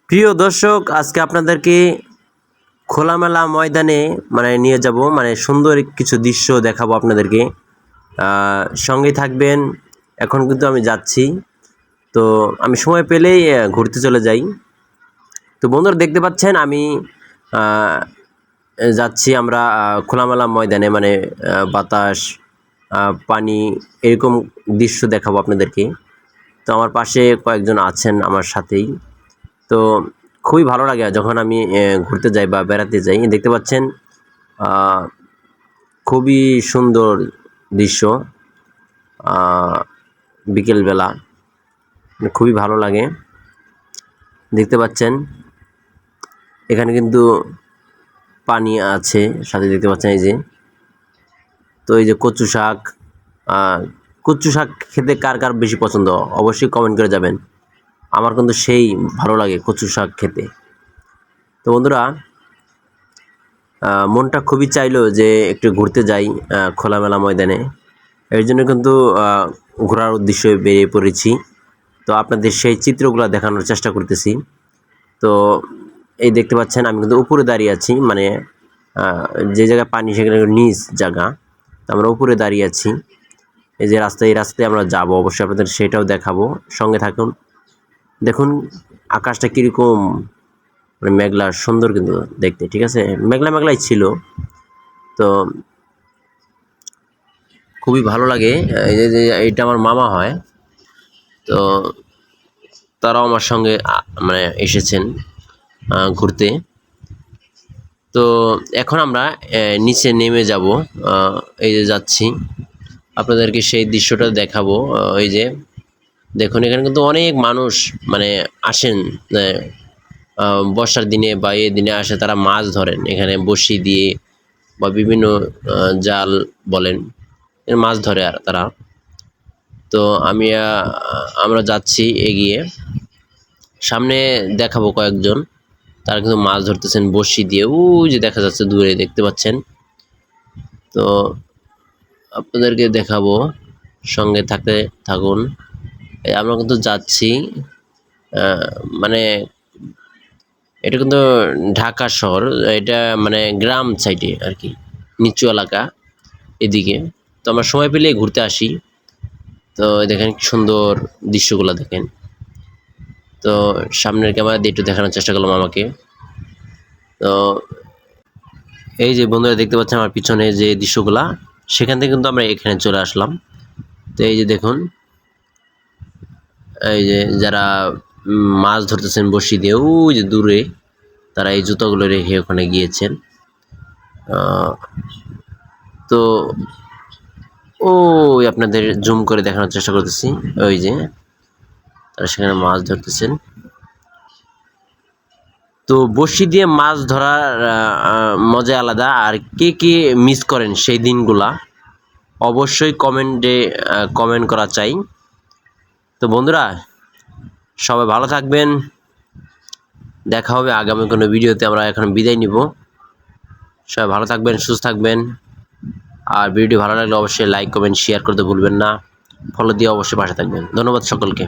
প্রিয় দর্শক, আজকে আপনাদেরকে খোলামেলা ময়দানে নিয়ে যাব, সুন্দর কিছু দৃশ্য দেখাবো আপনাদেরকে। সঙ্গে থাকবেন। এখন কিন্তু আমি যাচ্ছি, তো আমি সময় পেলেই ঘুরতে চলে যাই। তো বন্ধুরা, দেখতে পাচ্ছেন আমি যাচ্ছি আমরা খোলামেলা ময়দানে, বাতাস, পানি, এরকম দৃশ্য দেখাবো আপনাদেরকে। তো আমার পাশে কয়েকজন আছেন আমার সাথেই। তো খুবই ভালো লাগে যখন আমি ঘুরতে যাই বা বেড়াতে যাই। দেখতে পাচ্ছেন খুবই সুন্দর দৃশ্য। বিকেলবেলা খুবই ভালো লাগে। দেখতে পাচ্ছেন এখানে কিন্তু পানি আছে, সাথে দেখতে পাচ্ছেন এই যে, তো এই যে কচু শাক। কচু শাক খেতে কার কার বেশি পছন্দ অবশ্যই কমেন্ট করে যাবেন। আমার কিন্তু সেই ভালো লাগে কচু শাক খেতে। তো বন্ধুরা, মনটা খুবই চাইলো যে একটু ঘুরতে যাই খোলামেলা ময়দানে। এর জন্য কিন্তু ঘোরার উদ্দেশ্যে বেরিয়ে পড়েছি। তো আপনাদের সেই চিত্রগুলো দেখানোর চেষ্টা করতেছি। তো এই দেখতে পাচ্ছেন আমি কিন্তু উপরে দাঁড়িয়ে আছি, যে জায়গায় পানি সেখানে নিচ জায়গা। তো আমরা উপরে দাঁড়িয়ে আছি। এই যে রাস্তায়, এই রাস্তায় আমরা যাব, অবশ্যই আপনাদের সেটাও দেখাবো। সঙ্গে থাকুন। দেখুন আকাশটা কীরকম মেঘলা, সুন্দর কিন্তু দেখতে। ঠিক আছে, মেঘলা মেঘলাই ছিল। তো খুবই ভালো লাগে। এই যে এইটা আমার মামা হয়, তো তারাও আমার সঙ্গে এসেছেন ঘুরতে। তো এখন আমরা নিচে নেমে যাব। এই যে যাচ্ছি, আপনাদেরকে সেই দৃশ্যটা দেখাবো। এই যে দেখুন, এখানে কিন্তু অনেক মানুষ আসেন বর্ষার দিনে বা এই দিনে আসে, তারা মাছ ধরেন এখানে বড়শি দিয়ে বা বিভিন্ন জাল বলেন, মাছ ধরে আর তারা। তো আমরা যাচ্ছি এগিয়ে, সামনে দেখাবো কয়েকজন, তারা কিন্তু মাছ ধরতেছেন বড়শি দিয়ে। ওই যে দেখা যাচ্ছে দূরে, দেখতে পাচ্ছেন। তো আপনাদেরকে দেখাবো, সঙ্গে থাকুন। আমরা কিন্তু যাচ্ছি, এটা কিন্তু ঢাকা শহর, এটা গ্রাম সাইডে আর কি, নিচু এলাকা এদিকে। তো আমরা সময় পেলেই ঘুরতে আসি। তো দেখেন কি সুন্দর দৃশ্যগুলো দেখেন। তো সামনের ক্যামেরা দিয়ে একটু দেখানোর চেষ্টা করলাম আমাকে। তো এই যে বন্ধুরা, দেখতে পাচ্ছেন আমার পিছনে যে দৃশ্যগুলা, সেখান থেকে কিন্তু আমরা এখানে চলে আসলাম। তো এই যে দেখুন, এই যে যারা মাছ ধরতেছেন বড়শি দিয়ে, ওই যে দূরে তারা এই জুতোগুলো রেখে ওখানে গিয়েছেন। তো ওই আপনাদের জুম করে দেখানোর চেষ্টা করতেছি, ওই যে তারা সেখানে মাছ ধরতেছেন। তো বড়শি দিয়ে মাছ ধরার মজা আলাদা। আর কে কে মিস করেন সেই দিনগুলা, অবশ্যই কমেন্ট করা চাই। তো বন্ধুরা, সবাই ভালো থাকবেন। দেখা হবে আগামী কোনো ভিডিওতে। আমরা এখন বিদায় নিব। সবাই ভালো থাকবেন, সুস্থ থাকবেন। আর ভিডিওটি ভালো লাগলে অবশ্যই লাইক, কমেন্ট, শেয়ার করতে ভুলবেন না। ফলো দিয়ে অবশ্যই পাশে থাকবেন। ধন্যবাদ সকলকে।